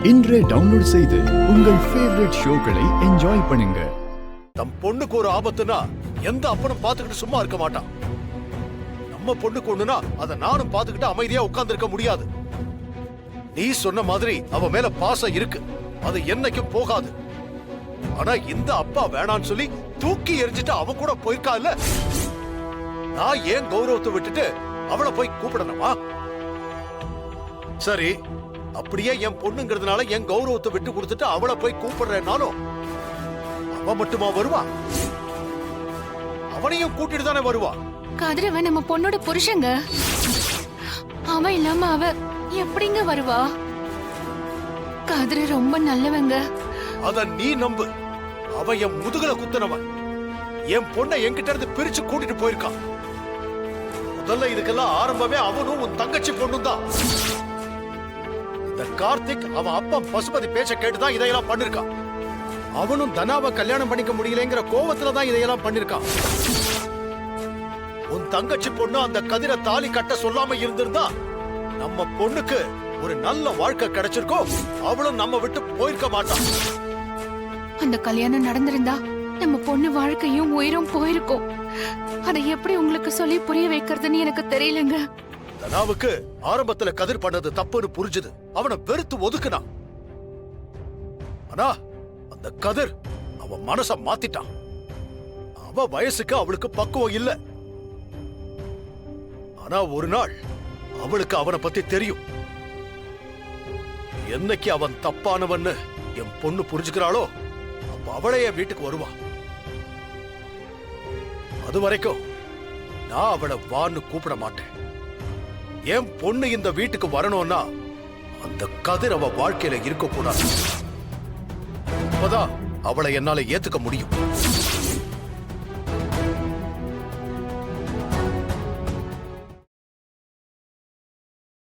இன்றே டவுன்லோட் செய்து உங்கள் ஃபேவரட் ஷோக்களை என்ஜாய் பண்ணுங்க. நம் பொண்ணுக்கு ஒரு ஆபத்துனா எந்த அப்பனும் பாத்துக்கிட்டு சும்மா இருக்க மாட்டான். நம்ம பொண்ணுக்கு ஒண்ணுனா அதை நானும் பாத்துக்கிட்டு அமைதியா உட்கார்ந்து இருக்க முடியாது. நீ சொன்ன மாதிரி அவ மேல பாசம் இருக்கு, அது என்னைக்கும் போகாது. ஆனா இந்த அப்பா வேணான்னு சொல்லி தூக்கி எரிஞ்சிட்டு அவ கூட போயிருக்கா இல்ல. நான் ஏன் கௌரவத்தை விட்டுட்டு அவளை போய் கூப்பிடணுமா? சரி, அப்படியே என் பொண்ணுங்கிறதுனால என் கௌரவத்தை விட்டு கொடுத்துட்டு அவளை போய் கூப்பிடுறேன்னாலும் அவ மட்டுமா வருவா? அவனையும் கூட்டிட்டு தானே வருவா. கதிரவன் நம்ம பொண்ணோட புருஷங்க. அவன் இல்லாம அவ எப்படிங்க வருவா? கதிர ரொம்ப நல்லவங்க. அத நீ நம்பு. அவன் என் முதுகுல குத்துனவன். என் பொண்ணை என்கிட்ட இருந்து பிரிச்சு கூட்டிட்டு போயிருக்கான். முதல்ல இதுக்கெல்லாம் ஆரம்பமே அவனும் உன் தங்கச்சி பொண்ணும் தான். இந்த கார்த்திக் அவன் அப்பா பசுபதி பேச்ச கேட்டுதான் இதையெல்லாம் பண்ணிருக்கான். அவனும் தனாவை கல்யாணம் பண்ணிக்க முடியலங்கிற கோவத்துலதான் இதையெல்லாம் பண்ணிருக்கான். உன் தங்கச்சி பொண்ணு அந்த கதிரை தாலி கட்ட சொல்லாம இருந்திருந்தா நம்ம பொண்ணுக்கு ஒரு நல்ல வாழ்க்கை கிடைச்சிருக்கோம். அவளும் நம்ம விட்டு போயிருக்க மாட்டான். அந்த கல்யாணம் நடந்திருந்தா நம்ம பொண்ணு வாழ்க்கையும் உயிரும் போயிருக்கும். அதை எப்படி உங்களுக்கு சொல்லி புரிய வைக்கிறதுன்னு எனக்கு தெரியலங்க. தனாவுக்கு ஆரம்பத்துல கதிர் பண்ணது தப்புன்னு புரிஞ்சுது. அவனை வெறுத்து ஒதுக்குனான். ஆனா அந்த கதிர் அவன் மனச மாத்திட்டான். அவ வயசுக்கு அவளுக்கு பக்குவம் இல்ல. ஆனா ஒரு நாள் அவளுக்கு அவனை பத்தி தெரியும். என்னைக்கு அவன் தப்பானவன்னு என் பொண்ணு புரிஞ்சுக்கிறாளோ அப்ப அவளையே வீட்டுக்கு வருவா. அது வரைக்கும் நான் அவளை வான்னு கூப்பிட மாட்டேன். என் பொண்ணு இந்த வீட்டுக்கு வரணும்னா அந்த கதிர் அவ வாழ்க்கையில இருக்க கூடாது. அப்பதான் அவளை என்னால ஏத்துக்க முடியும்.